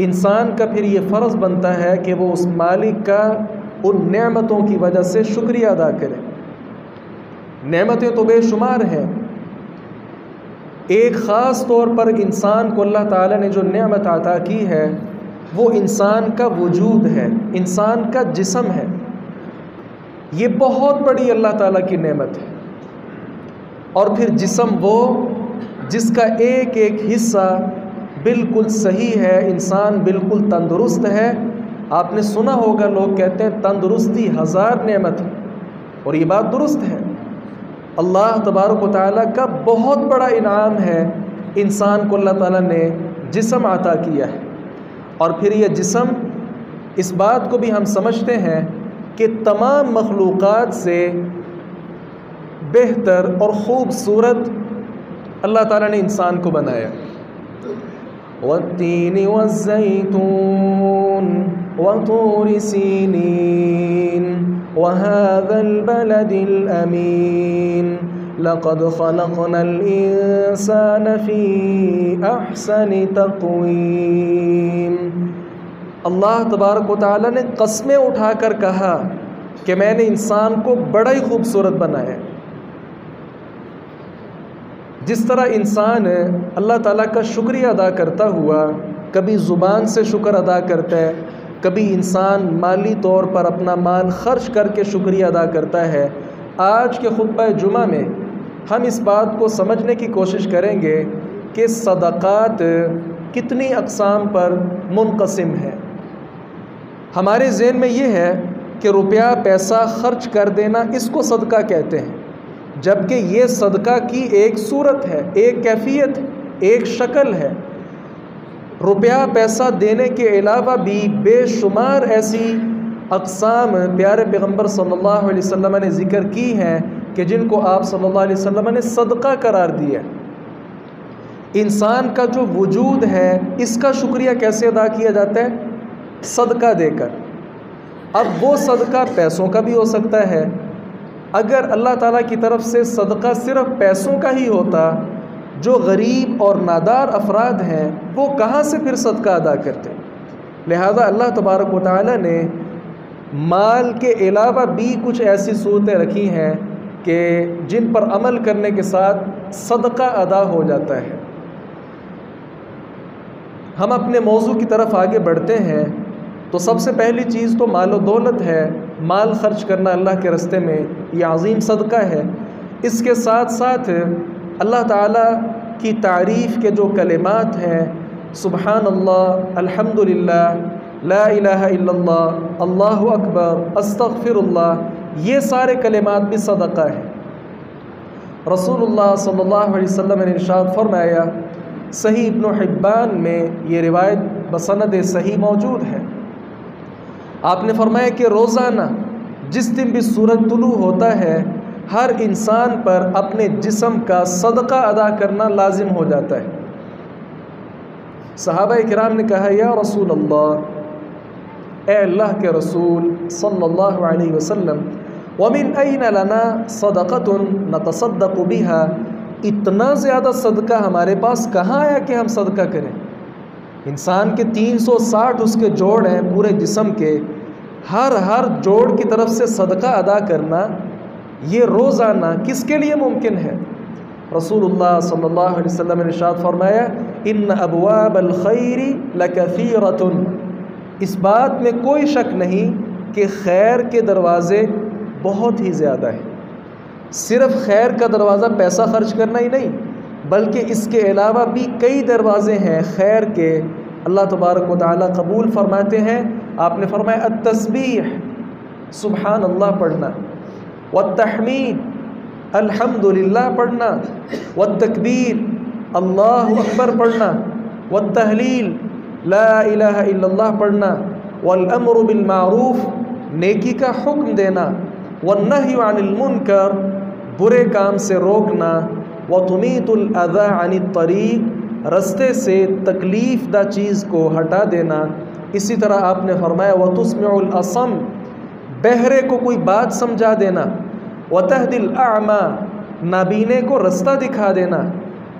इंसान का फिर ये फ़र्ज़ बनता है कि वो उस मालिक का उन नेमतों की वजह से शुक्रिया अदा करे। नेमतें तो बेशुमार हैं। एक ख़ास तौर पर इंसान को अल्लाह ताला ने जो नेमत अता की है वो इंसान का वजूद है, इंसान का जिस्म है। ये बहुत बड़ी अल्लाह ताला की नेमत है। और फिर जिस्म वो जिसका एक एक हिस्सा बिल्कुल सही है, इंसान बिल्कुल तंदुरुस्त है। आपने सुना होगा लोग कहते हैं तंदुरुस्ती हज़ार नेमत है, और ये बात दुरुस्त है। अल्लाह तबारक व तआला का बहुत बड़ा इनाम है इंसान को अल्लाह ताला ने जिस्म अता किया है। और फिर ये जिस्म, इस बात को भी हम समझते हैं कि तमाम मखलूक़ात से बेहतर और ख़ूबसूरत अल्लाह ताला ने इंसान को बनाया। वत्तीनी वज़्ज़ैतून वतूरि सीनीन वहाज़ल बलदिल अमीन लक़द ख़लक़नल इंसान फ़ी अहसनि तक़वीम। अल्लाह तबारक व तआला ने कस्में उठाकर कहा कि मैंने इंसान को बड़ा ही खूबसूरत बनाया। जिस तरह इंसान अल्लाह ताला का शुक्रिया अदा करता हुआ कभी ज़ुबान से शुक्र अदा करता है, कभी इंसान माली तौर पर अपना माल खर्च करके शुक्रिया अदा करता है। आज के खुतबा जुमा में हम इस बात को समझने की कोशिश करेंगे कि सदक़ात कितनी अक़साम पर मुनक़सिम है। हमारे ज़हन में ये है कि रुपया पैसा खर्च कर देना, इसको सदका कहते हैं, जबकि ये सदका की एक सूरत है, एक कैफियत, एक शक्ल है। रुपया पैसा देने के अलावा भी बेशुमार ऐसी अक़साम प्यारे पैगम्बर सल्लल्लाहु अलैहि वसल्लम ने ज़िक्र की हैं कि जिनको आप सल्लल्लाहु अलैहि वसल्लम ने सदका करार दिया। इंसान का जो वजूद है इसका शुक्रिया कैसे अदा किया जाता है? सदका देकर। अब वो सदका पैसों का भी हो सकता है। अगर अल्लाह ताला की तरफ से सदका सिर्फ़ पैसों का ही होता, जो गरीब और नादार अफराद हैं वो कहाँ से फिर सदका अदा करते? लिहाजा अल्लाह तबारक व तआला ने माल के अलावा भी कुछ ऐसी सूरतें रखी हैं कि जिन पर अमल करने के साथ सदका अदा हो जाता है। हम अपने मौजू की तरफ आगे बढ़ते हैं तो सबसे पहली चीज़ तो माल और दौलत है। माल खर्च करना अल्लाह के रास्ते में ये अज़ीम सदका है। इसके साथ साथ अल्लाह ताला की तारीफ़ के जो कलिमात हैं, सुबहानल्लाह, अल्हम्दुलिल्लाह, ला इलाहा इल्लल्लाह, अल्लाहु अकबर, अस्तग़फिरुल्लाह, ये सारे कलिमात भी सदका है। रसूलुल्लाह सल्लल्लाहु अलैहि वसल्लम ने इरशाद फरमाया, सही इब्न हिब्बान में ये रिवायत बसनद सही मौजूद है। आपने फरमाया कि रोज़ाना जिस दिन भी सूरज तुलू होता है हर इंसान पर अपने जिस्म का सदका अदा करना लाजिम हो जाता है। सहाबा इकराम ने कहा, या रसूल अल्लाह, ए अल्लाह के रसूल सल्लल्लाहु अलैहि वसल्लम, वमिन ऐन लना सदक़तुन नतसद्दक़ु बिहा, इतना ज़्यादा सदका हमारे पास कहाँ आया कि हम सदका करें? इंसान के 360 उसके जोड़ हैं पूरे जिस्म के, हर जोड़ की तरफ से सदका अदा करना ये रोज़ाना किसके लिए मुमकिन है? रसूलुल्लाह सल्लल्लाहु अलैहि वसल्लम ने इरशाद फरमाया, इन्न अबवाबल खैरि लकसीरतुन, इस बात में कोई शक नहीं कि खैर के दरवाज़े बहुत ही ज़्यादा हैं। सिर्फ़ खैर का दरवाज़ा पैसा खर्च करना ही नहीं, बल्कि इसके अलावा भी कई दरवाज़े हैं खैर के, अल्लाह तबारक व तआला कबूल फरमाते हैं। आपने फरमाया अत-तस्बीह, सुबहान अल्लाह पढ़ना, वत-तहमीद, अल्हम्दुलिल्लाह पढ़ना, वत-तकबीर, अल्लाहु अकबर पढ़ना, वत-तहलील, ला इलाहा इल्लल्लाह पढ़ना, वल-अम्रु बिल मारूफ, नेकी का हुक्म देना, वन्नहयु अनिल मुनकर, बुरे काम से रोकना, वतुमीतुल अज़ा अनित तरीक़, रस्ते से तकलीफ़ दा चीज़ को हटा देना। इसी तरह आपने फरमाया वतुस्मिउल असम, बहरे को कोई बात समझा देना, वतहदिल अअमा, नाबीने को रास्ता दिखा देना,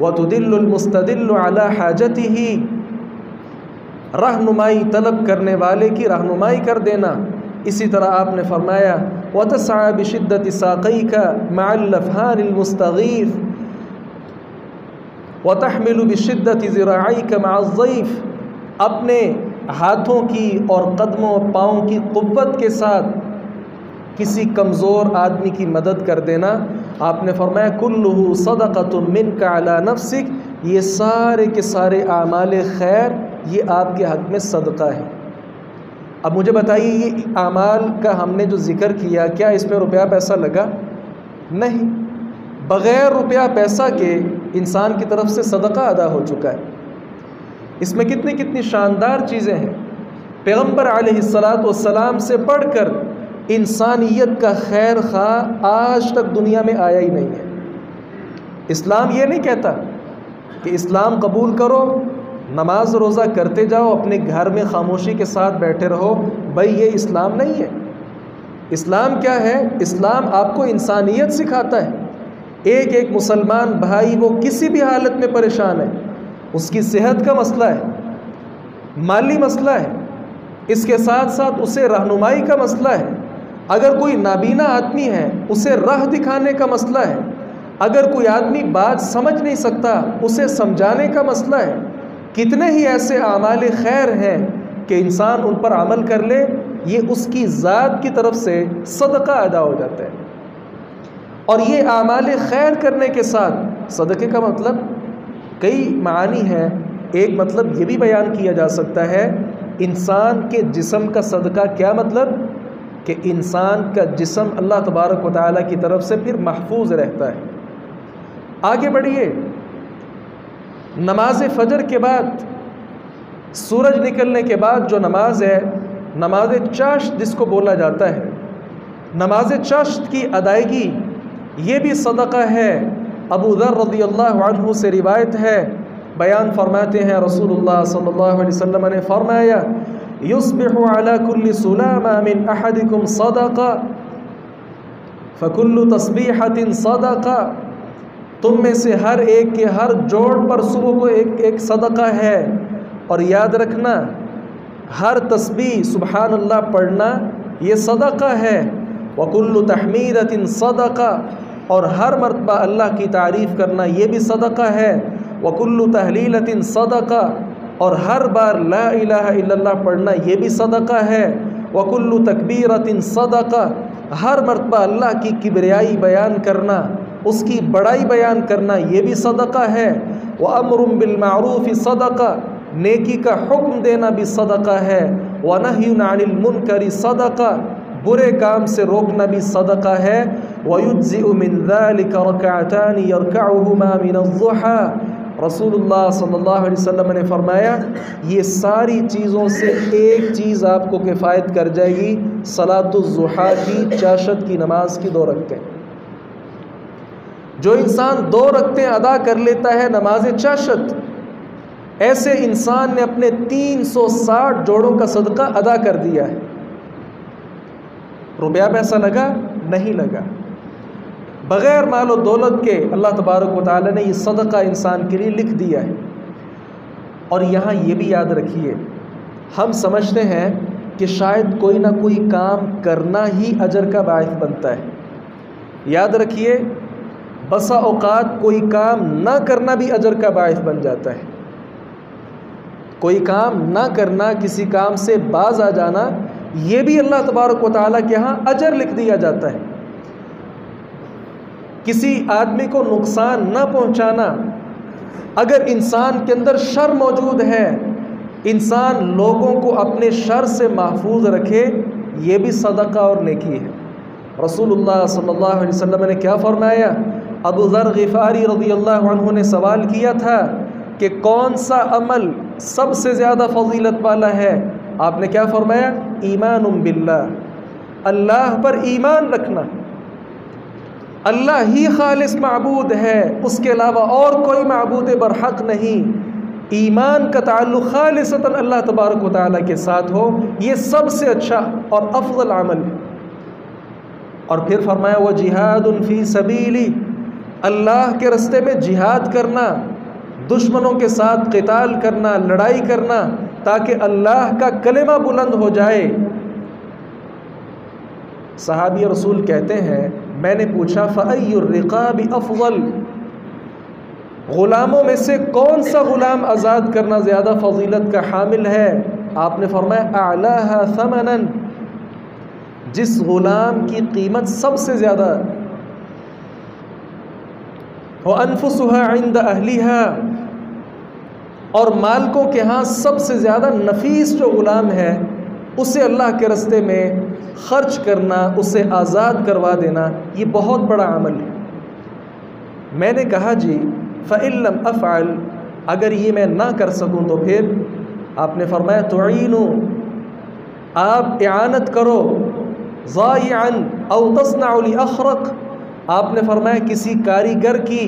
वतुदिल्लुल मुस्तदिल्लु अला हाजतिही, रहनुमाई तलब करने वाले की रहनुमाई कर देना। इसी तरह आपने फरमाया वतसअ बिशिद्दति साक़ैका मअल लफ़हानिल मुस्तगीफ़ वतहमिलु बिशिद्दति ज़िराइका मअज़-ज़ैफ़, अपने हाथों की और कदमों पाँव की क़ुव्वत के साथ किसी कमज़ोर आदमी की मदद कर देना। आपने फरमाया कुल्लुहु सदक़तुन मिनका अला नफ्सिक, ये सारे के सारे आमाल खैर ये आपके हक़ में सदक़ा है। अब मुझे बताइए ये आमाल का हमने जो ज़िक्र किया क्या इसमें रुपया पैसा लगा? नहीं, बग़ैर रुपया पैसा के इंसान की तरफ से सदक़ा अदा हो चुका है। इसमें कितनी कितनी शानदार चीज़ें हैं। पैगम्बर अलैहिस्सलातु वस्सलाम से बढ़कर इंसानियत का खैर खा आज तक दुनिया में आया ही नहीं है। इस्लाम ये नहीं कहता कि इस्लाम कबूल करो, नमाज रोज़ा करते जाओ, अपने घर में खामोशी के साथ बैठे रहो। भाई ये इस्लाम नहीं है। इस्लाम क्या है? इस्लाम आपको इंसानियत सिखाता है। एक एक मुसलमान भाई वो किसी भी हालत में परेशान है, उसकी सेहत का मसला है, माली मसला है, इसके साथ साथ उसे रहनुमाई का मसला है। अगर कोई नाबीना आदमी है उसे राह दिखाने का मसला है। अगर कोई आदमी बात समझ नहीं सकता उसे समझाने का मसला है। कितने ही ऐसे आमाल खैर हैं कि इंसान उन पर अमल कर ले, ये उसकी ज़ात की तरफ से सदका अदा हो जाता है। और ये आमाल खैर करने के साथ सदक़े का मतलब कई मानी हैं। एक मतलब ये भी बयान किया जा सकता है इंसान के जिस्म का सदका। क्या मतलब? कि इंसान का जिस्म अल्लाह तबारक व तआला की तरफ से फिर महफूज रहता है। आगे बढ़िए, नमाज फ़जर के बाद, सूरज निकलने के बाद जो नमाज है, नमाज चाश्त जिसको बोला जाता है, नमाज चाश्त की अदायगी ये भी सदका है। अबू ज़र रज़ियल्लाहु अन्हु से रिवायत है, बयान फरमाते हैं रसूलुल्लाह सल्लल्लाहु अलैहि वसल्लम ने फरमाया युस्बिहु अला कुल्लि सुलामा मिन अहदिकुम सदका फ़कुल्लु तस्बीहतिन सदका, तुम में से हर एक के हर जोड़ पर सुबह को एक एक सदका है। और याद रखना हर तस्बीह सुबहानल्लाह पढ़ना ये सदका है। वकुल्लु तहमीदतिन सदका, और हर मरतबा अल्लाह की तारीफ़ करना ये भी सदका है। वकुल्लु तहलीलतिन सदका, और हर बार ला इलाहा इल्लल्लाह पढ़ना ये भी सदका है। वकुल्लु तकबीरतिन सदका, हर मरतबा अल्लाह की किबरियाई बयान करना, उसकी बड़ाई बयान करना ये भी सदका है। व अम्रुम बिल मारूफ़ सदका, नेकी का हुक्म देना भी सदका है। व नह्युन अनिल मुनकरी सदका, बुरे काम से रोकना भी सदका है। व युज्ज़िउ मिन ज़ालिका रकअतानि यरकअहुमा मिनज़्ज़ुहा, रसूलुल्लाह सल्लल्लाहु अलैहि वसल्लम ने फरमाया ये सारी चीज़ों से एक चीज़ आपको किफ़ायत कर जाएगी, सलातुज़्ज़ुहा की, चाशत की नमाज की 2 रकअतें। जो इंसान 2 रकअतें अदा कर लेता है नमाज चाशत, ऐसे इंसान ने अपने 360 जोड़ों का सदका अदा कर दिया है। रुपया पैसा लगा? नहीं लगा। बग़ैर माल और दौलत के अल्लाह तबारक व तआला ने ये सदका इंसान के लिए लिख दिया है। और यहाँ ये भी याद रखिए, हम समझते हैं कि शायद कोई ना कोई काम करना ही अजर का बाइस बनता है। याद रखिए, बसा औक़ात कोई काम ना करना भी अजर का बाइस बन जाता है। कोई काम ना करना, किसी काम से बाज आ जाना, ये भी अल्लाह तबारक व तआला के यहाँ अजर लिख दिया जाता है। किसी आदमी को नुकसान ना पहुँचाना, अगर इंसान के अंदर शर मौजूद है, इंसान लोगों को अपने शर से महफूज रखे, ये भी सदका और नेकी है। रसूलुल्लाह सल्लल्लाहु अलैहि वसल्लम ने क्या फरमाया? अबू ज़र ग़िफ़ारी रज़ियल्लाहु अन्हु ने सवाल किया था कि कौन सा अमल सबसे ज़्यादा फ़ज़ीलत वाला है? आपने क्या फरमाया? ईमानुम बिल्लाह, अल्लाह पर ईमान रखना। अल्लाह ही खालिस माबूद है, उसके अलावा और कोई माबूद बरहक नहीं। ईमान का ताल्लुक़ खालिसतन अल्लाह तबारक व तआला के साथ हो, ये सबसे अच्छा और अफज़ल अमल है। और फिर फरमाया वह जिहादुन फ़ी सबीली, अल्लाह के रास्ते में जिहाद करना, दुश्मनों के साथ क़िताल करना, लड़ाई करना, ताकि अल्लाह का कलेमा बुलंद हो जाए। सहाबी रसूल कहते हैं, मैंने पूछा फ़अय्युर रिक़ाबि अफ़ज़ल, ग़ुलामों में से कौन सा ग़ुलाम आज़ाद करना ज़्यादा फ़ज़ीलत का हामिल है? आपने फरमाया अअलाहा समनन, जिस ग़ुलाम की कीमत सबसे ज़्यादा, व अनफुसुहा इंद अहलिहा, और मालिकों के यहाँ सबसे ज़्यादा नफीस जो ग़ुलाम है उसे अल्लाह के रस्ते में ख़र्च करना, उसे आज़ाद करवा देना, ये बहुत बड़ा अमल है। मैंने कहा जी फ़इल्लम अफ़अल, अगर ये मैं ना कर सकूँ तो फिर? आपने फरमाया तुईनु, आप इआनत करो, ज़ायअन औ तस्नअ लिअख़रक़, आपने फरमाया किसी कारीगर की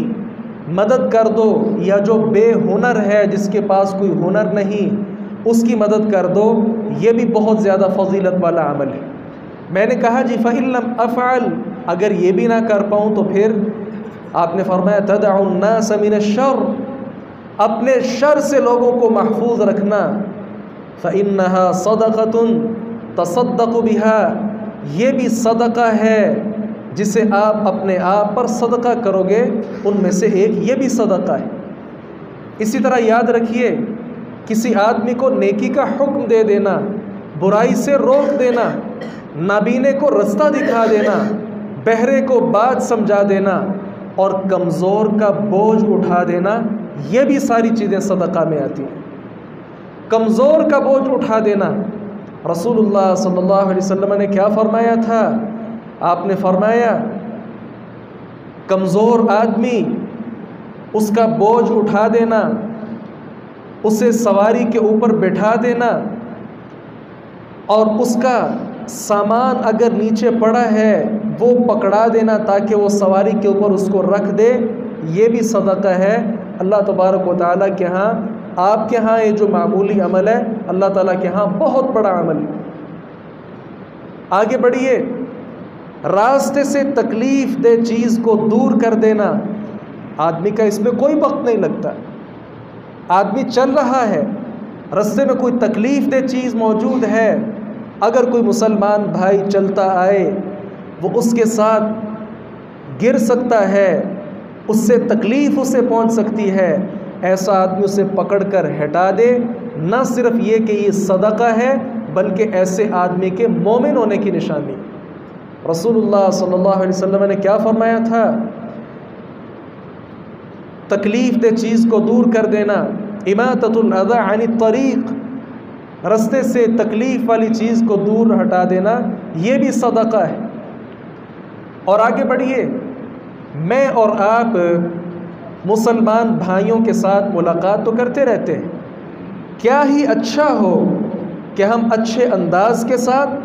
मदद कर दो, या जो बेहुनर है जिसके पास कोई हुनर नहीं उसकी मदद कर दो, ये भी बहुत ज़्यादा फ़ज़ीलत वाला अमल है। मैंने कहा जी फ़इल्लम अफ़अल, अगर ये भी ना कर पाऊँ तो फिर? आपने फरमाया तदउन नास मिनश्शर, अपने शर से लोगों को महफूज रखना। फ़इन्नहा सदक़तुन तसद्दक़ु बिहा, ये भी सदका है जिसे आप अपने आप पर सदका करोगे, उनमें से एक ये भी सदका है। इसी तरह याद रखिए, किसी आदमी को नेकी का हुक्म दे देना, बुराई से रोक देना, नाबीने को रास्ता दिखा देना, बहरे को बात समझा देना और कमज़ोर का बोझ उठा देना, ये भी सारी चीज़ें सदका में आती हैं। कमज़ोर का बोझ उठा देना, रसूलुल्लाह सल्लल्लाहु अलैहि वसल्लम ने क्या फरमाया था? आपने फरमाया कमज़ोर आदमी, उसका बोझ उठा देना, उसे सवारी के ऊपर बैठा देना और उसका सामान अगर नीचे पड़ा है वो पकड़ा देना ताकि वो सवारी के ऊपर उसको रख दे, ये भी सदका है। अल्लाह तबारक व तआला के यहाँ, आपके यहाँ ये जो मामूली अमल है, अल्लाह ताला के यहाँ बहुत बड़ा अमल है। आगे बढ़िए, रास्ते से तकलीफ़ दे चीज़ को दूर कर देना, आदमी का इसमें कोई वक्त नहीं लगता। आदमी चल रहा है, रास्ते में कोई तकलीफ़ दे चीज़ मौजूद है, अगर कोई मुसलमान भाई चलता आए, वो उसके साथ गिर सकता है, उससे तकलीफ़ उसे पहुंच सकती है, ऐसा आदमी उसे पकड़कर हटा दे। न सिर्फ ये कि ये सदका है, बल्कि ऐसे आदमी के मोमिन होने की निशानी। रसूलुल्लाह सल्लल्लाहु अलैहि वसल्लम ने क्या फरमाया था? तकलीफ़ दे चीज़ को दूर कर देना, इमाततुल अज़ा अनि तरीक़, रास्ते से तकलीफ़ वाली चीज़ को दूर हटा देना, ये भी सदका है। और आगे बढ़िए, मैं और आप मुसलमान भाइयों के साथ मुलाकात तो करते रहते हैं, क्या ही अच्छा हो कि हम अच्छे अंदाज के साथ,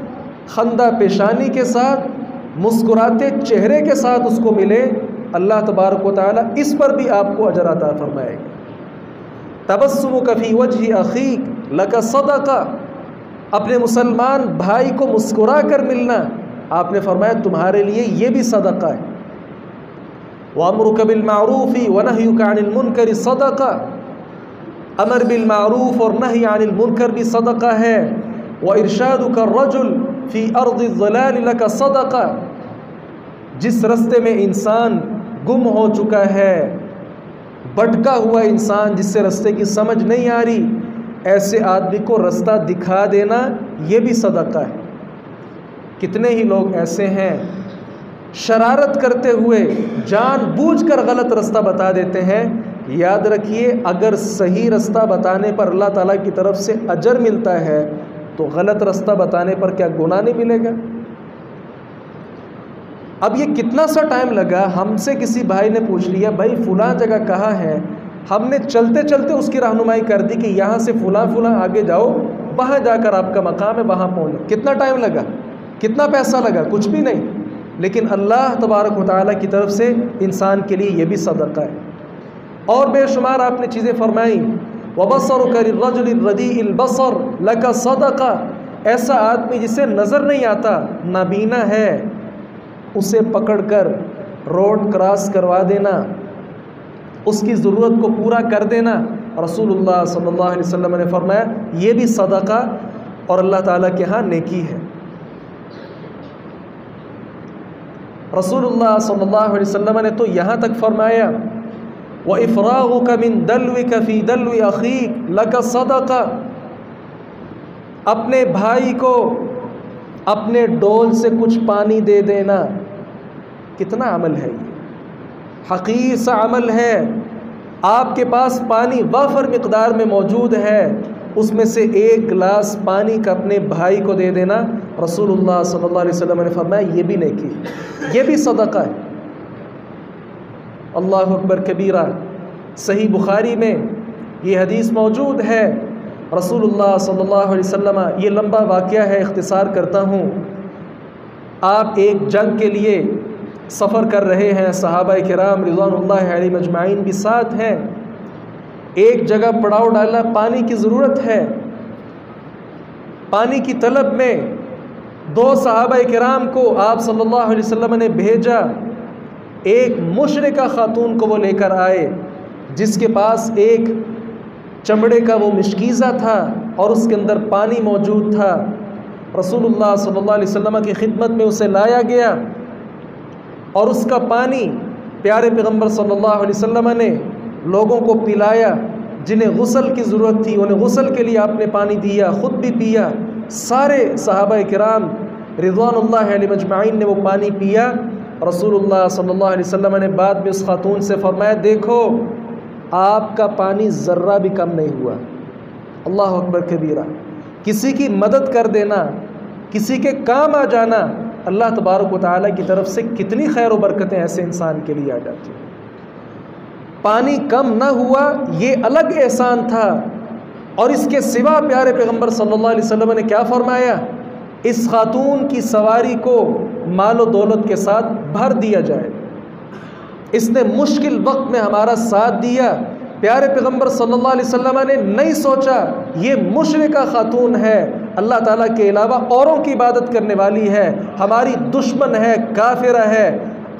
खंदा पेशानी के साथ, मुस्कुराते चेहरे के साथ उसको मिले। अल्लाह तबारक व तआला इस पर भी आपको अजर अता फरमाएगा। तबस्सुमुक फ़ी वजहि अख़ीक लका सदका, अपने मुसलमान भाई को मुस्कुरा कर मिलना, आपने फरमाया तुम्हारे लिए ये भी सदका है। वअम्रुक बिल मारूफ़ी व नह्युक अनिल मुनकर सदका, अमर बिल मारूफ़ और नही अनिल मुनकर भी सदका है। व इरशादुक अर्रजुल फ़ी अर्ज़ि ज़लाल लका सदका, जिस रास्ते में इंसान गुम हो चुका है, भटका हुआ इंसान जिससे रास्ते की समझ नहीं आ रही, ऐसे आदमी को रास्ता दिखा देना, ये भी सदका है। कितने ही लोग ऐसे हैं शरारत करते हुए जानबूझकर गलत रास्ता बता देते हैं। याद रखिए, अगर सही रास्ता बताने पर अल्लाह ताला की तरफ से अजर मिलता है तो गलत रास्ता बताने पर क्या गुनाह नहीं मिलेगा? अब ये कितना सा टाइम लगा, हमसे किसी भाई ने पूछ लिया भाई फ़ुलां जगह कहाँ है, हमने चलते चलते उसकी रहनुमाई कर दी कि यहाँ से फ़ुलां फ़ुलां आगे जाओ, वहाँ जाकर आपका मकाम है, वहाँ पहुँचो। कितना टाइम लगा, कितना पैसा लगा? कुछ भी नहीं। लेकिन अल्लाह तबारक व तआला की तरफ से इंसान के लिए ये भी सदका है। और बेशुमार आपने चीज़ें फरमाई। वबसरुका लिर्रजुलिर रदीइल बसर लका सदका, ऐसा आदमी जिसे नज़र नहीं आता, नाबीना है, उसे पकड़कर रोड क्रॉस करवा देना, उसकी ज़रूरत को पूरा कर देना, रसूलुल्लाह सल्लल्लाहु अलैहि वसल्लम ने फरमाया ये भी सदका और अल्लाह ताला के यहाँ नेकी है। रसूलुल्लाह सल्लल्लाहु अलैहि वसल्लम ने तो यहाँ तक फरमाया व इफ़राग़ुका मिन दल्विका फ़ी दल्वि अख़ीक लका सदका, अपने भाई को अपने डोल से कुछ पानी दे देना, कितना अमल है ये, हक़ीर सा अमल है। आपके पास पानी वाफर मिक़दार में मौजूद है, उसमें से एक गिलास पानी का अपने भाई को दे देना, रसूलुल्लाह सल्लल्लाहु अलैहि वसल्लम ने फरमाया ये भी नेकी है, ये भी सदका है। अल्लाहु अकबर कबीरा। सही बुखारी में ये हदीस मौजूद है। रसूलुल्लाह सल्लल्लाहु अलैहि वसल्लम, ये लंबा वाक़या है, इख्तिसार करता हूँ। आप एक जंग के लिए सफ़र कर रहे हैं, सहाबा किराम रिज़वानुल्लाहि अलैहिम अजमाइन भी साथ हैं। एक जगह पड़ाव डाला, पानी की ज़रूरत है। पानी की तलब में दो सहाबा किराम को आप सल्लल्लाहु अलैहि वसल्लम ने भेजा। एक मुशरिका खातून को वो लेकर आए जिसके पास एक चमड़े का वो मिशकीज़ा था और उसके अंदर पानी मौजूद था। रसूलुल्लाह सल्लल्लाहु अलैहि वसल्लम की खिदमत में उसे लाया गया और उसका पानी प्यारे पैगम्बर सल्लल्लाहु अलैहि वसल्लम ने लोगों को पिलाया। जिन्हें गुस्ल की ज़रूरत थी उन्हें गुस्ल के लिए आपने पानी दिया, ख़ुद भी पिया। सारे सहाबा किराम रिज़वानुल्लाहि अलैहिम अजमाइन ने वो पानी पिया। रसूलुल्लाह सल्लल्लाहु अलैहि वसल्लम ने बाद में उस खातून से फरमाया देखो आपका पानी ज़र्रा भी कम नहीं हुआ। अल्लाह अकबर कबीरा। किसी की मदद कर देना, किसी के काम आ जाना, अल्लाह तबारक व तआला की तरफ से कितनी खैर व बरकतें ऐसे इंसान के लिए आ जाती हैं। पानी कम ना हुआ ये अलग एहसान था। और इसके सिवा प्यारे पैगम्बर सल्लल्लाहु अलैहि वसल्लम ने क्या फरमाया, इस खातून की सवारी को मालो दौलत के साथ भर दिया जाए। इसने मुश्किल वक्त में हमारा साथ दिया। प्यारे पैगम्बर सल्लल्लाहु अलैहि वसल्लम ने नहीं सोचा ये मुशरिका खातून है, अल्लाह ताला के अलावा औरों की इबादत करने वाली है, हमारी दुश्मन है, काफिरा है।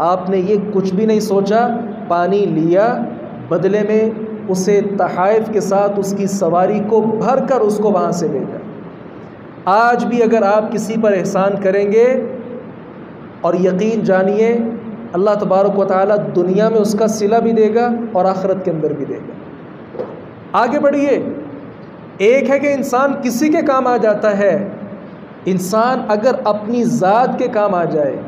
आपने ये कुछ भी नहीं सोचा, पानी लिया, बदले में उसे तहाइफ के साथ उसकी सवारी को भर कर उसको वहाँ से ले जाए। आज भी अगर आप किसी पर एहसान करेंगे और यकीन जानिए अल्लाह तबारक व तआला दुनिया में उसका सिला भी देगा और आखिरत के अंदर भी देगा। आगे बढ़िए। एक है कि इंसान किसी के काम आ जाता है। इंसान अगर अपनी ज़ात के काम आ जाए,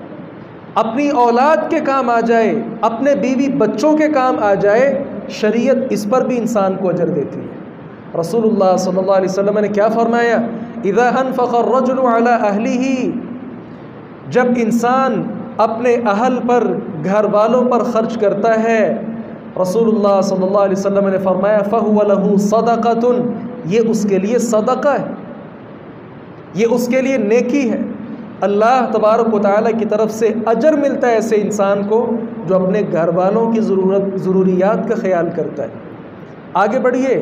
अपनी औलाद के काम आ जाए, अपने बीवी बच्चों के काम आ जाए, शरीयत इस पर भी इंसान को अजर देती है। रसूलुल्लाह सल्लल्लाहु अलैहि वसल्लम ने क्या फरमाया, इज़ा अनफ़क़ अर्रजुलु अला अहलिही, जब इंसान अपने अहल पर, घर वालों पर खर्च करता है, रसूलुल्लाह सल्लल्लाहु अलैहि वसल्लम ने फरमाया फ़हुव लहू सदक़तुन, ये उसके लिए सदका है, ये उसके लिए नेकी है। अल्लाह तबारक व तआला की तरफ से अजर मिलता है ऐसे इंसान को जो अपने घर वालों की ज़रूरियात का ख्याल करता है। आगे बढ़िए।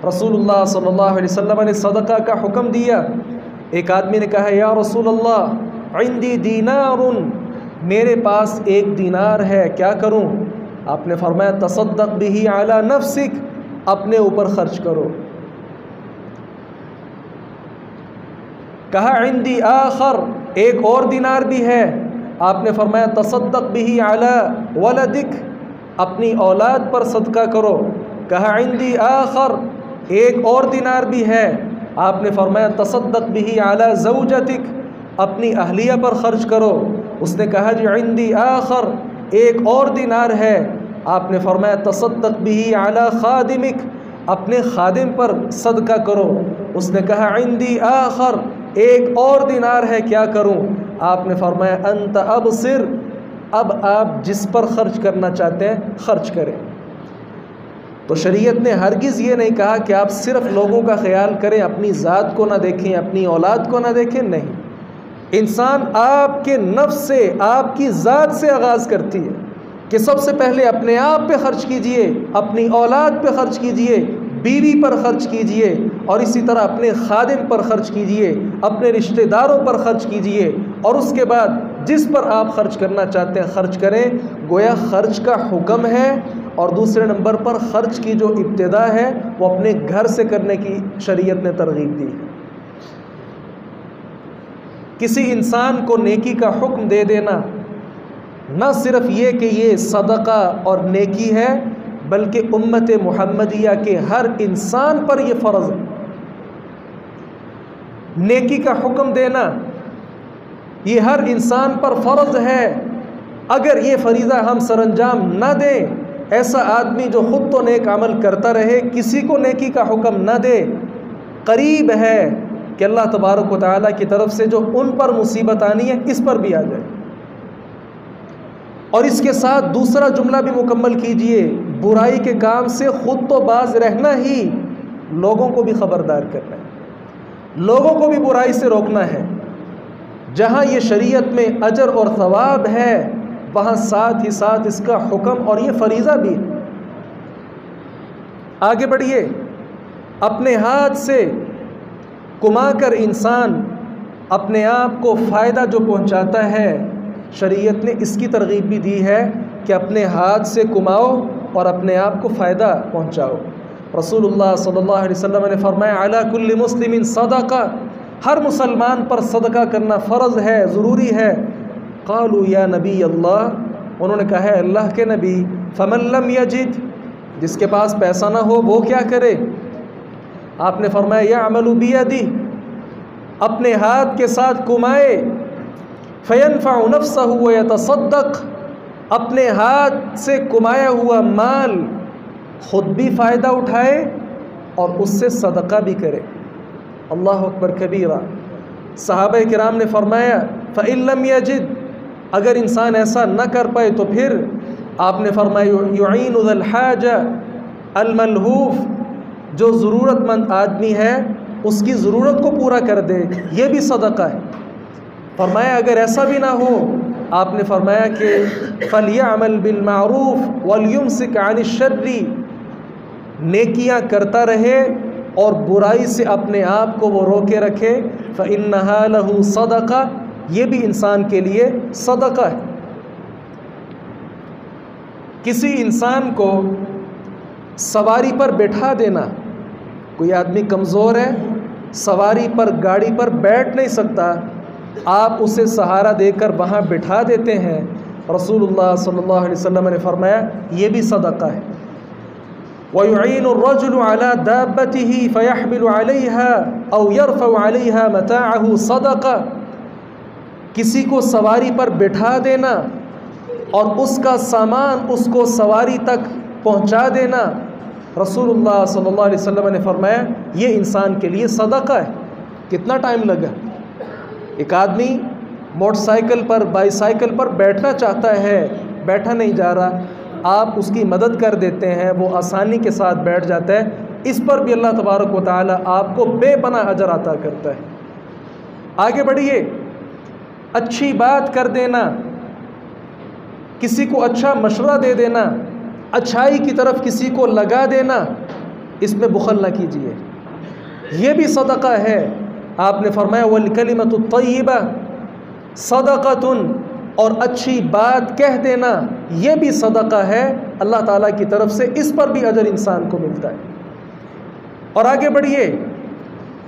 रसूलुल्लाह सल्लल्लाहु अलैहि वसल्लम ने सदका का हुक्म दिया। एक आदमी ने कहा या रसूलल्लाह इंदी दीनारुन, मेरे पास एक दीनार है, क्या करूं? आपने फरमाया तसद्दक़ बिही अला नफ्सिक, अपने ऊपर खर्च करो। कहा इंदी आखर, एक और दीनार भी है। आपने फरमाया तसद्दक़ बिही अला वलदिक, अपनी औलाद पर सदका करो। कहा इंदी आखर, एक और दीनार भी है। आपने फरमाया तसद्दक़ बिही अला ज़ौजतिक, अपनी अहलिया पर खर्च करो। उसने कहा जी इंदी आखर, एक और दीनार है। आपने फरमाया तसद्दक़ बिही अला खादिमिक, अपने खादिम पर सदका करो। उसने कहा इंदी आखर, एक और दीनार है, क्या करूं? आपने फरमाया अंत अबसिर, अब आप जिस पर खर्च करना चाहते हैं खर्च करें। तो शरीयत ने हरगिज़ ये नहीं कहा कि आप सिर्फ लोगों का ख्याल करें, अपनी ज़ात को ना देखें, अपनी औलाद को ना देखें। नहीं, इंसान आपके नफ्स से, आपकी ज़ात से आगाज़ करती है कि सबसे पहले अपने आप पे खर्च कीजिए, अपनी औलाद पे खर्च कीजिए, बीवी पर खर्च कीजिए और इसी तरह अपने खादिम पर खर्च कीजिए, अपने रिश्तेदारों पर खर्च कीजिए और उसके बाद जिस पर आप खर्च करना चाहते हैं खर्च करें, गोया खर्च का हुक्म है। और दूसरे नंबर पर खर्च की जो इब्तिदा है वो अपने घर से करने की शरीयत ने तरगीब दी है। किसी इंसान को नेकी का हुक्म दे देना न सिर्फ ये कि ये सदका और नेकी है, बल्कि उम्मत मुहम्मदिया के हर इंसान पर यह फ़र्ज़ है। नेकी का हुक्म देना ये हर इंसान पर फ़र्ज़ है। अगर ये फरीज़ा हम सरअंजाम न दें, ऐसा आदमी जो ख़ुद तो नेक अमल करता रहे, किसी को नेकी का हुक्म न दे, करीब है कि अल्लाह तबारक व तआला की तरफ से जो उन पर मुसीबत आनी है इस पर भी आ जाए। और इसके साथ दूसरा जुमला भी मुकम्मल कीजिए, बुराई के काम से ख़ुद तो बाज रहना ही, लोगों को भी ख़बरदार करना है, लोगों को भी बुराई से रोकना है। जहाँ ये शरीयत में अजर और सवाब है, वहाँ साथ ही साथ इसका हुक्म और ये फरीज़ा भी है। आगे बढ़िए, अपने हाथ से कुमाकर इंसान अपने आप को फ़ायदा जो पहुँचाता है, शरीयत ने इसकी तरगीब भी दी है कि अपने हाथ से कुमाओ और अपने आप को फ़ायदा पहुँचाओ। रसूलुल्लाह सल्लल्लाहु अलैहि वसल्लम ने फरमाया, अला कुल्लि मुस्लिमिन सदका, हर मुसलमान पर सदका करना फ़र्ज़ है, ज़रूरी है। क़ालू या नबी अल्लाह, उन्होंने कहा है अल्लाह के नबी, फ़मन लम यजिद, जिसके पास पैसा ना हो वो क्या करे? आपने फरमाया यअमलु बियदी, अपने हाथ के साथ कुमाए, फ़यनफ़अु नफ़्सहु व यतसद्दक़, अपने हाथ से कुमाया हुआ माल ख़ुद भी फ़ायदा उठाए और उससे सदका भी करे। अल्लाहु अकबर कबीरा। सहाबा किराम ने फरमाया फ़इन लम यजिद, अगर इंसान ऐसा न कर पाए तो फिर आपने फरमाया युईनु ज़ल हाजा अल मलहूफ़, जो ज़रूरतमंद आदमी है उसकी ज़रूरत को पूरा कर दे, ये भी सदका है। फरमाया अगर ऐसा भी ना हो, आपने फरमाया कि फ़लियअमल बिल मारूफ़ वलयुमसिक अनिश शर्री, नेकियां करता रहे और बुराई से अपने आप को वो रोके रखे। फ़इन्नहा लहू सदका, ये भी इंसान के लिए सदका है। किसी इंसान को सवारी पर बैठा देना, कोई आदमी कमज़ोर है, सवारी पर गाड़ी पर बैठ नहीं सकता, आप उसे सहारा देकर वहाँ बिठा देते हैं। रसूलुल्लाह सल्लल्लाहु अलैहि वसल्लम ने फरमाया ये भी सदका है। वयुईनु अर्रजुलु अला दाब्बतिही फयहमिलु अलैहा औ यरफ़उ अलैहा मताअहु सदका, किसी को सवारी पर बिठा देना और उसका सामान उसको सवारी तक पहुंचा देना, रसूलुल्लाह सल्लल्लाहु अलैहि वसल्लम ने फरमाया ये इंसान के लिए सदका है। कितना टाइम लगा? एक आदमी मोटरसाइकिल पर बाईसाइकिल पर बैठना चाहता है, बैठा नहीं जा रहा, आप उसकी मदद कर देते हैं, वो आसानी के साथ बैठ जाता है। इस पर भी अल्लाह तबारक व तआला आपको बेपनाह अजर अता करता है। आगे बढ़िए, अच्छी बात कर देना, किसी को अच्छा मशवरा दे देना, अच्छाई की तरफ किसी को लगा देना, इसमें बुखल ना कीजिए, ये भी सदका है। आपने फरमाया वल कलिमतु तय्यिबा सदक़तुन, और अच्छी बात कह देना ये भी सदका है अल्लाह ताला की तरफ से, इस पर भी अजर इंसान को मिलता है। और आगे बढ़िए,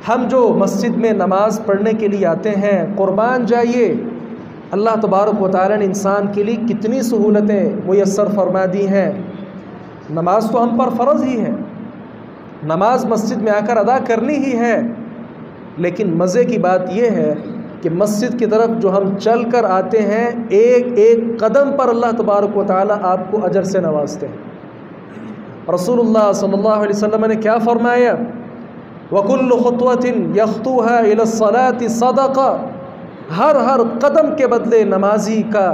हम जो मस्जिद में नमाज़ पढ़ने के लिए आते हैं, कुर्बान जाइए, अल्लाह तबारक व तआला ने इंसान के लिए कितनी सहूलतें मुयस्सर फरमा दी हैं। नमाज तो हम पर फ़र्ज़ ही है, नमाज मस्जिद में आकर अदा करनी ही है, लेकिन मज़े की बात यह है कि मस्जिद की तरफ जो हम चल कर आते हैं, एक एक कदम पर अल्लाह तबारक व तआला आपको अजर से नवाजते हैं। रसूलुल्लाह सल्लल्लाहु अलैहि वसल्लम ने क्या फरमाया? वकुल्लु खुतवतिन यख्तुहा इलस्सलाति सदका, हर कदम के बदले नमाजी का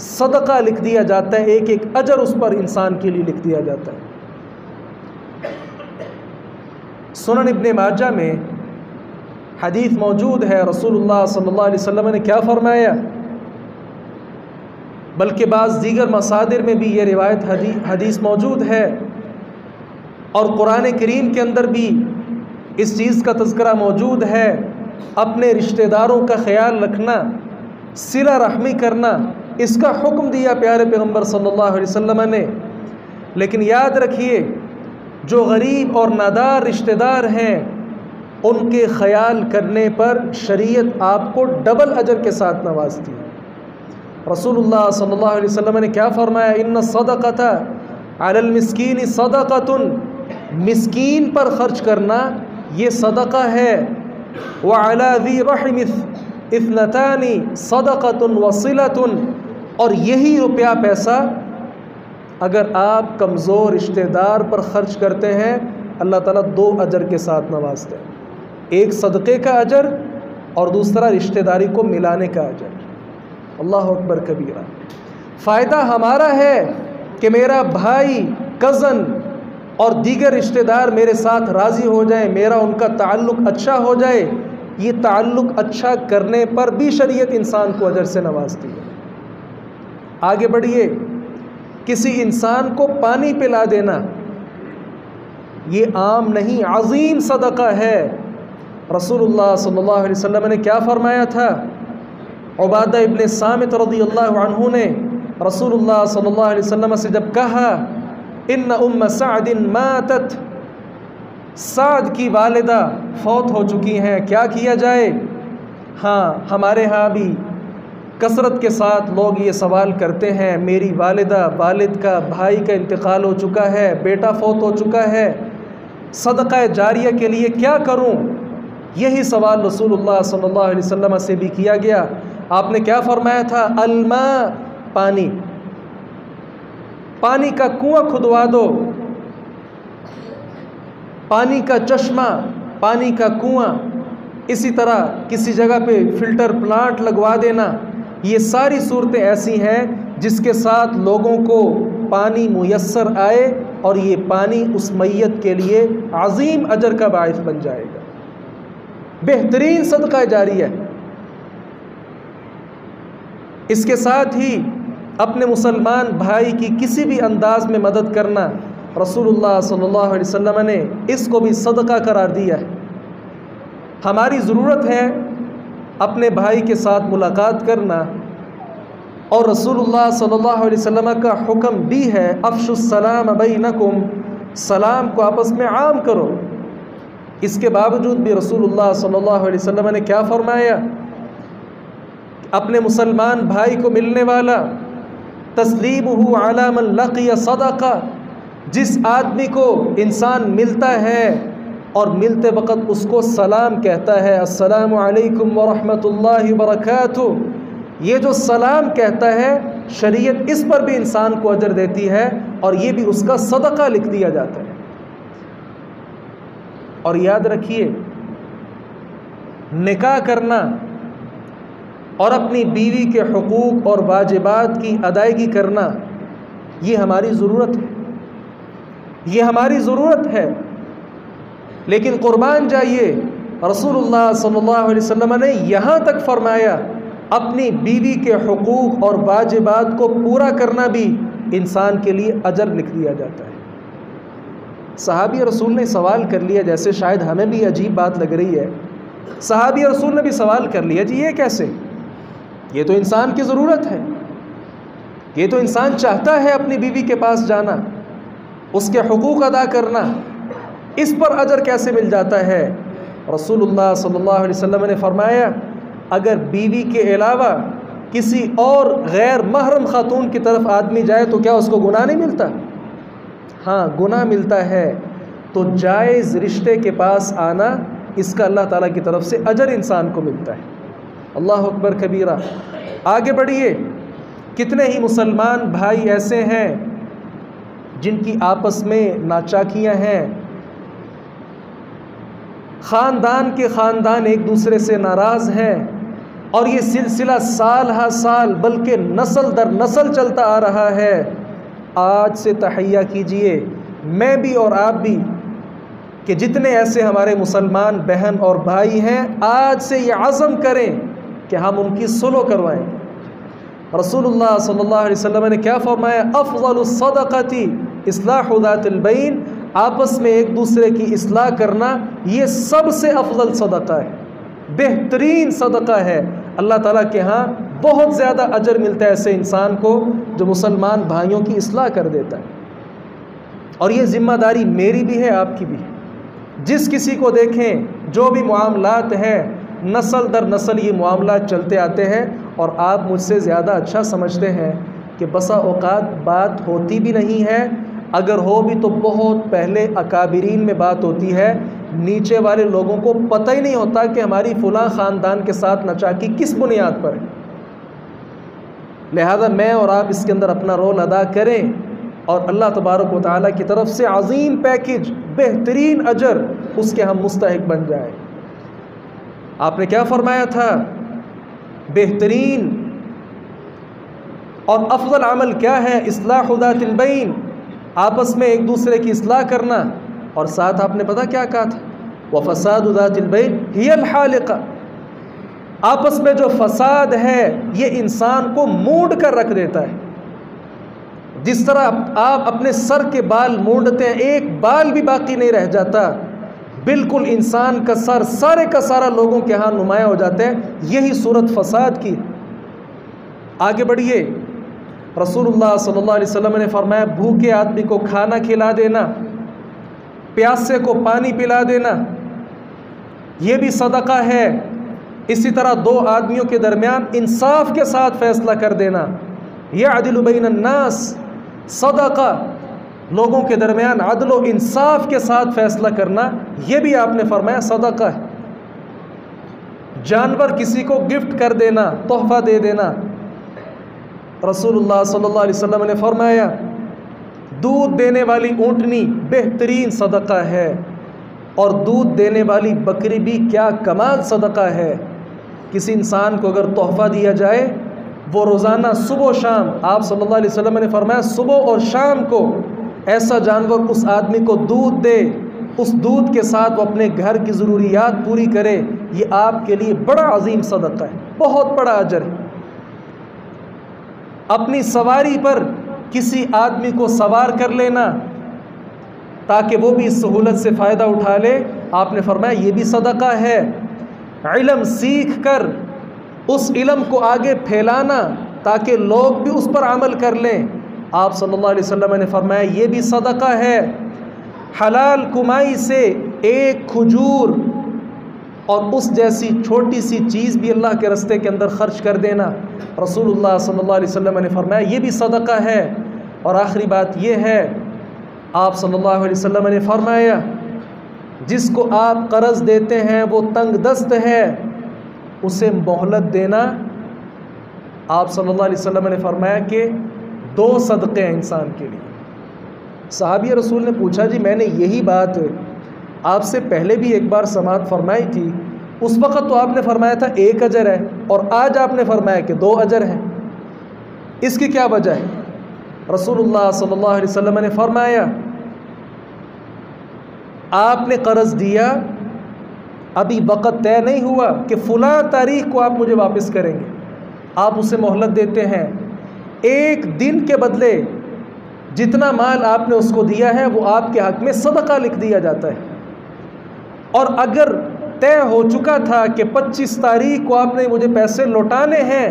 सदका लिख दिया जाता है, एक एक अजर उस पर इंसान के लिए लिख दिया जाता है। सुनन इब्ने माजा में हदीस मौजूद है, रसूलुल्लाह सल्लल्लाहु अलैहि वसल्लम ने क्या फरमाया, बल्कि बाज़ दीगर मसादिर में भी ये रिवायत हदीस मौजूद है, और कुरान करीम के अंदर भी इस चीज़ का तज़किरा मौजूद है। अपने रिश्तेदारों का ख्याल रखना, सिला रहमी करना, इसका हुक्म दिया प्यारे पैगम्बर सल्लल्लाहु अलैहि वसल्लम ने। लेकिन याद रखिए, जो गरीब और नादार रिश्तेदार हैं उनके ख्याल करने पर शरीयत आपको डबल अजर के साथ नवाजती है। रसूलुल्लाह सल्लल्लाहु अलैहि वसल्लम ने क्या फरमाया, इन्न सदक़ता अलल मिस्कीन सदक़तुन, मिस्कीन पर खर्च करना ये सदक़ा है। व अला ज़ी रहम इस्नतानी सदक़तुन वसिलतुन, और यही रुपया पैसा अगर आप कमज़ोर रिश्तेदार पर खर्च करते हैं अल्लाह ताला 2 अजर के साथ नवाजते हैं, एक सदक़े का अजर और दूसरा रिश्तेदारी को मिलाने का अजर। अल्लाह अकबर कबीरा। फ़ायदा हमारा है कि मेरा भाई, कज़न और दीगर रिश्तेदार मेरे साथ राज़ी हो जाए, मेरा उनका ताल्लुक़ अच्छा हो जाए। ये ताल्लुक़ अच्छा करने पर भी शरीयत इंसान को अजर से नवाजती है। आगे बढ़िए, किसी इंसान को पानी पिला देना ये आम नहीं, अज़ीम सदक़ा है। रसूलुल्लाह सल्लल्लाहु अलैहि वसल्लम ने क्या फरमाया था, उबादा इब्न सामित रज़ियल्लाहु अन्हु ने रसूलुल्लाह सल्लल्लाहु अलैहि वसल्लम से जब कहा, इन्न उम्म सअदिन मातत, साद की वालिदा फौत हो चुकी हैं, क्या किया जाए। हाँ, हमारे यहाँ भी कसरत के साथ लोग ये सवाल करते हैं, मेरी वालिदा, वालिद का, भाई का इंतकाल हो चुका है, बेटा फौत हो चुका है, सदक़ा जारिया के लिए क्या करूं। यही सवाल रसूलुल्लाह सल्लल्लाहु अलैहि वसल्लम से भी किया गया। आपने क्या फरमाया था, अलमा, पानी, पानी का कुआं खुदवा दो, पानी का चश्मा, पानी का कुआं, इसी तरह किसी जगह पे फ़िल्टर प्लांट लगवा देना। ये सारी सूरतें ऐसी हैं जिसके साथ लोगों को पानी मुयस्सर आए और ये पानी उस मैयत के लिए अज़ीम अजर का बाइस बन जाएगा। बेहतरीन सदक़ा जारिया है। इसके साथ ही अपने मुसलमान भाई की किसी भी अंदाज में मदद करना, रसूलुल्लाह सल्लल्लाहु अलैहि वसल्लम ने इसको भी सदक़ा करार दिया है। हमारी ज़रूरत है अपने भाई के साथ मुलाकात करना, और रसूलुल्लाह सल्लल्लाहु अलैहि वसल्लम का हुक्म भी है, अफ़शुस सलाम बैनकुम, सलाम को आपस में आम करो। इसके बावजूद भी रसूलुल्लाह सल्लल्लाहु अलैहि वसल्लम ने क्या फरमाया, अपने मुसलमान भाई को मिलने वाला तस्लीमुहु अला मन लक़िया सदक़ा, जिस आदमी को इंसान मिलता है और मिलते वक़्त उसको सलाम कहता है, अस्सलामु अलैकुम व रहमतुल्लाहि व बरकातुहू, ये जो सलाम कहता है शरीयत इस पर भी इंसान को अजर देती है और ये भी उसका सदक़ा लिख दिया जाता है। और याद रखिए, निकाह करना और अपनी बीवी के हुकूक और वाजिबात की अदायगी करना ये हमारी ज़रूरत है, ये हमारी ज़रूरत है। लेकिन कुर्बान जाइए, रसूलुल्लाह सल्लल्लाहु अलैहि वसल्लम ने यहाँ तक फरमाया, अपनी बीवी के हुकूक और वाजिबात को पूरा करना भी इंसान के लिए अजर लिख दिया जाता है। सहाबी रसूल ने सवाल कर लिया, जैसे शायद हमें भी अजीब बात लग रही है, सहाबी रसूल ने भी सवाल कर लिया, जी ये कैसे, ये तो इंसान की ज़रूरत है, ये तो इंसान चाहता है अपनी बीवी के पास जाना, उसके हुकूक अदा करना, इस पर अजर कैसे मिल जाता है। रसूलुल्लाह सल्लल्लाहु अलैहि वसल्लम ने फरमाया, अगर बीवी के अलावा किसी और गैर महरम खातून की तरफ आदमी जाए तो क्या उसको गुनाह नहीं मिलता। हाँ, गुनाह मिलता है। तो जायज़ रिश्ते के पास आना, इसका अल्लाह ताला की तरफ से अजर इंसान को मिलता है। अल्लाह अकबर कबीरा। आगे बढ़िए, कितने ही मुसलमान भाई ऐसे हैं जिनकी आपस में नाचाकियाँ हैं, ख़ानदान के ख़ानदान एक दूसरे से नाराज़ हैं और ये सिलसिला साल हा साल बल्कि नस्ल दर नस्ल चलता आ रहा है। आज से तहैया कीजिए, मैं भी और आप भी, कि जितने ऐसे हमारे मुसलमान बहन और भाई हैं, आज से ये आज़म करें कि हम उनकी सुलह करवाएं। रसूलुल्लाह सल्लल्लाहु अलैहि वसल्लम ने क्या फरमाया, अफ़ज़लुस सदक़ती इस्लाहु ज़ातिल बैन, आपस में एक दूसरे की इस्लाह करना ये सबसे अफजल सदक़ा है, बेहतरीन सदक़ा है। अल्लाह ताला के यहाँ बहुत ज़्यादा अजर मिलता है ऐसे इंसान को जो मुसलमान भाइयों की इस्लाह कर देता है। और ये ज़िम्मेदारी मेरी भी है, आपकी भी है। जिस किसी को देखें, जो भी मामलात है, नस्ल दर नस्ल ये मामलात चलते आते हैं, और आप मुझसे ज़्यादा अच्छा समझते हैं कि बसा औकात बात होती भी नहीं है, अगर हो भी तो बहुत पहले अकाबिरीन में बात होती है। नीचे वाले लोगों को पता ही नहीं होता कि हमारी फ़लाँ ख़ानदान के साथ नचाकी किस बुनियाद पर है। लिहाजा मैं और आप इसके अंदर अपना रोल अदा करें और अल्लाह तबारक व तआला की तरफ से अज़ीम पैकेज, बेहतरीन अजर, उसके हम मुस्तहिक बन जाएं। आपने क्या फरमाया था? बेहतरीन और अफजल अमल क्या है? इस्लाहु ज़ातिल बैन, आपस में एक दूसरे की इस्लाह करना। और साथ आपने पता क्या कहा था? व फ़सादु ज़ातिल बैन हियल हालिक़ा, आपस में जो फसाद है ये इंसान को मूंड कर रख देता है। जिस तरह आप अपने सर के बाल मूंडते हैं, एक बाल भी बाकी नहीं रह जाता, बिल्कुल इंसान का सर सारे का सारा लोगों के यहाँ नुमाया हो जाता है। यही सूरत फसाद की। आगे बढ़िए, रसूलुल्लाह सल्लल्लाहु अलैहि वसल्लम ने फरमाया, भूखे आदमी को खाना खिला देना, प्यासे को पानी पिला देना, ये भी सदका है। इसी तरह दो आदमियों के दरमियान इंसाफ के साथ फैसला कर देना, यअदिलु बैनन नास, सदका, लोगों के दरमियान अदल व इंसाफ के साथ फैसला करना, ये भी आपने फरमाया सदका है। जानवर किसी को गिफ्ट कर देना, तोहफा दे देना, रसूलुल्लाह सल्लल्लाहु अलैहि वसल्लम ने फरमाया, दूध देने वाली ऊँटनी बेहतरीन सदका है, और दूध देने वाली बकरी भी क्या कमाल सदका है। किसी इंसान को अगर तोहफ़ा दिया जाए, वो रोज़ाना सुबह शाम, आप सल्लल्लाहु अलैहि वसल्लम ने फरमाया सुबह और शाम को ऐसा जानवर उस आदमी को दूध दे, उस दूध के साथ वो अपने घर की ज़रूरियात पूरी करे, ये आपके लिए बड़ा अजीम सदका है, बहुत बड़ा अजर है। अपनी सवारी पर किसी आदमी को सवार कर लेना ताकि वो भी इस सहूलत से फ़ायदा उठा ले, आपने फरमाया ये भी सदका है। इल्म सीख कर उस इल्म को आगे फैलाना ताकि लोग भी उस पर अमल कर लें, आप सल्लल्लाहु अलैहि वसल्लम ने फरमाया ये भी सदका है। हलाल कमाई से एक खजूर और उस जैसी छोटी सी चीज़ भी अल्लाह के रस्ते के अंदर ख़र्च कर देना, रसूलुल्लाह सल्लल्लाहु अलैहि वसल्लम ने फरमाया ये भी सदका है। और आखिरी बात ये है, आप सल्लल्लाहु अलैहि वसल्लम ने फरमाया जिसको आप कर्ज़ देते हैं वो तंग दस्त है, उसे मोहलत देना। आप सल्लल्लाहु अलैहि वसल्लम ने फरमाया कि 2 सदक़े हैं इंसान के लिए। सहाबी रसूल ने पूछा, जी मैंने यही बात आपसे पहले भी एक बार समाअत फरमाई थी, उस वक़्त तो आपने फरमाया था 1 अजर है, और आज आपने फरमाया कि 2 अजर हैं, इसकी क्या वजह है? रसूलुल्लाह सल्लल्लाहु अलैहि वसल्लम ने फरमाया आपने कर्ज़ दिया, अभी वक़्त तय नहीं हुआ कि फ़लाँ तारीख़ को आप मुझे वापस करेंगे, आप उसे मोहलत देते हैं। 1 दिन के बदले जितना माल आपने उसको दिया है वो आपके हक़ में सदका लिख दिया जाता है। और अगर तय हो चुका था कि 25 तारीख़ को आपने मुझे पैसे लौटाने हैं,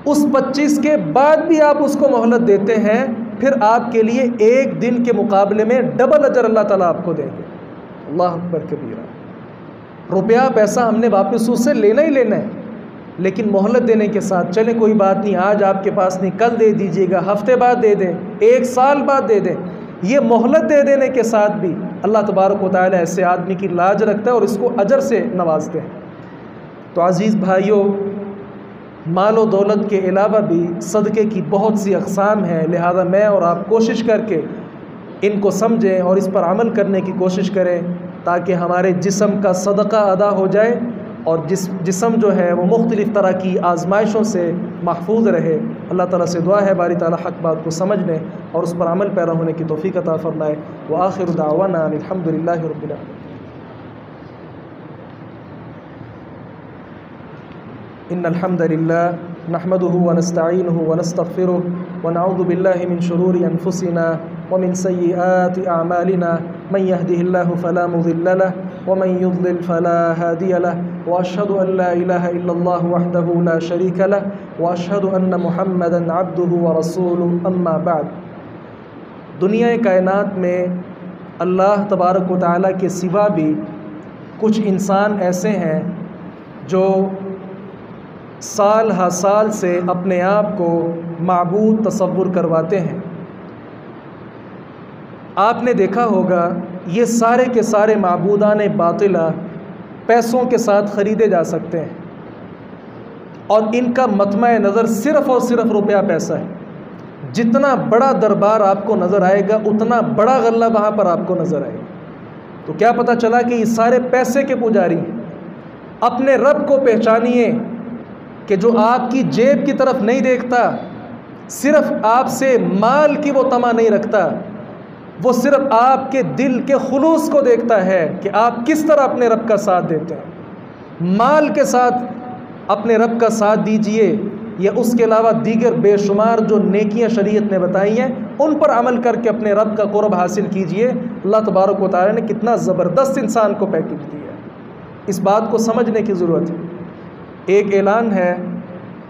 उस 25 के बाद भी आप उसको मोहलत देते हैं, फिर आपके लिए 1 दिन के मुकाबले में डबल अजर अल्लाह ताला आपको देंगे। अल्लाह अकबर कबीरा। रुपया पैसा हमने वापस उससे लेना ही लेना है, लेकिन मोहलत देने के साथ, चले कोई बात नहीं, आज आपके पास नहीं, कल दे दीजिएगा, हफ्ते बाद दे दें, 1 साल बाद दे दें, ये मोहलत दे देने के साथ भी अल्लाह तबारक व तआला ऐसे आदमी की लाज रखता है और इसको अजर से नवाजते हैं। तो अज़ीज़ भाइयों, मालो दौलत के अलावा भी सदक़े की बहुत सी अक़साम हैं, लिहाजा मैं और आप कोशिश करके इनको समझें और इस पर अमल करने की कोशिश करें ताकि हमारे जिस्म का सदका अदा हो जाए और जिस्म जो है वो मुख्तलिफ़ तरह की आजमाइशों से महफूज रहे। अल्लाह ताला से दुआ है बारी ताला हक़ बात को समझने और उस पर अमल पैरा होने की तौफ़ीक़ अता फ़रमाए। व आखिरु दावाना अनिल हम्दुलिल्लाहि रब्बिल आलमीन। इन्नल हम्दलिल्लाह नहमदुहु व नस्तईनुहु व नस्तग़फिरुहु व नऊज़ु बिल्लाहि मिन शुरूरि अनफुसिना व मिन सय्यिआति अअमालिना। मन यहदिहिल्लाहु फला मुज़िल्ल लहु व मन युज़लिल फला हादिय लहु। व अशहदु अल्ला इलाहा इल्लल्लाहु वहदहु ला शरीका लह व अशहदु अन्न मुहम्मदन अब्दुहु व रसूलुहु अम्मा बाद। दुनिया कायनात में अल्लाह तबारक व तआला के सिवा भी कुछ इंसान ऐसे हैं जो साल हा साल से अपने आप को माबूद तसव्वुर करवाते हैं। आपने देखा होगा ये सारे के सारे माबूदान बातिला पैसों के साथ ख़रीदे जा सकते हैं और इनका मतमा नज़र सिर्फ़ और सिर्फ रुपया पैसा है। जितना बड़ा दरबार आपको नज़र आएगा उतना बड़ा गल्ला वहाँ पर आपको नज़र आएगा। तो क्या पता चला कि ये सारे पैसे के पुजारी हैं। अपने रब को पहचानिए कि जो आपकी जेब की तरफ नहीं देखता, सिर्फ आपसे माल की वो तमा नहीं रखता, वो सिर्फ आपके दिल के खुलूस को देखता है कि आप किस तरह अपने रब का साथ देते हैं। माल के साथ अपने रब का साथ दीजिए या उसके अलावा दीगर बेशुमार जो नेकियां शरीयत ने बताई हैं उन पर अमल करके अपने रब का क़ुर्ब हासिल कीजिए। अल्लाह तबारक व तआला ने कितना ज़बरदस्त इंसान को पैकेज दिया है, इस बात को समझने की ज़रूरत है। एक ऐलान है,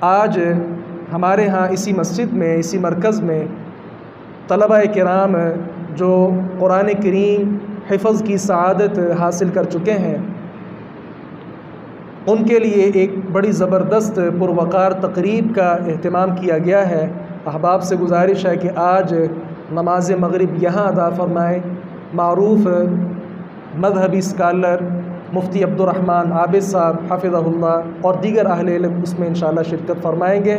आज हमारे यहाँ इसी मस्जिद में, इसी मरकज़ में तलबा किराम जो कुरान करीम हिफ़्ज़ की सआदत हासिल कर चुके हैं उनके लिए एक बड़ी ज़बरदस्त पुरवकार तकरीब का एहतमाम किया गया है। अहबाब से गुजारिश है कि आज नमाज मगरिब यहाँ अदा फरमाएँ। मारूफ़ मज़हबी स्कॉलर मुफ्ती अब्दुर्रहमान आबिद साहब हफ़िज़हुल्लाह और दीगर अहले इल्म उसमें इंशाअल्लाह शिरकत फरमाएँगे।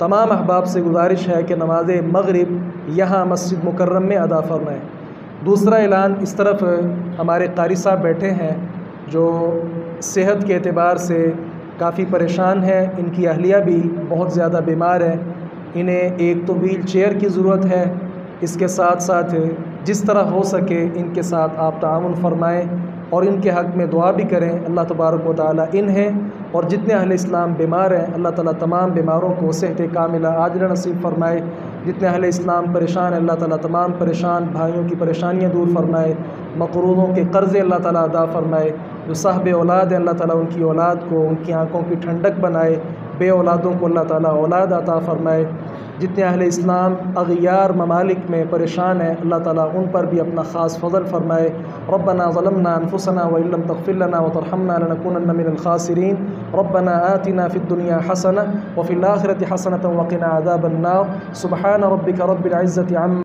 तमाम अहबाब से गुजारिश है कि नमाज मगरिब यहाँ मस्जिद मुकर्रम में अदा फरमाएँ। दूसरा ऐलान, इस तरफ हमारे क़ारी साहब बैठे हैं जो सेहत के एतबार से काफ़ी परेशान हैं। इनकी अहलिया भी बहुत ज़्यादा बीमार है। इन्हें एक तो व्हील चेयर की ज़रूरत है, इसके साथ साथ जिस तरह हो सके इनके साथ आप ताउन फरमाएँ और इनके हक़ में दुआ भी करें। अल्लाह तबारक व तआला इन्हें और जितने अहले इस्लाम बीमार हैं अल्लाह ताला तमाम बीमारों को सेहत कामिला आजिला नसीब फरमाए। जितने अहले इस्लाम परेशान हैं अल्लाह ताला तमाम परेशान भाइयों की परेशानियाँ दूर फरमाए। मक़रूज़ों के कर्ज़े अल्लाह ताला अदा फरमाए। जो साहब औलाद हैं अल्लाह ताला उनकी औलाद को उनकी आँखों की ठंडक बनाए। बे औलादों को अल्लाह ताला औलाद अता फरमाए। जितने अहले इस्लाम अग़ियार ममालिक में परेशान हैं अल्लाह ताला उन पर भी अपना ख़ास फ़ज़ल फ़रमाए। रब्बना ज़लमना अनफुसना व इल्लम तग़फ़िर लना व तरहमना लनकूनन्ना मिनल ख़ासिरीन। रब्बना आतिना फ़िद दुनिया हसना व फ़िल आख़िरति हसनतन व क़िना अज़ाबन नार। सुब्हान रब्बिका रब्बिल इज़्ज़ति अम्मा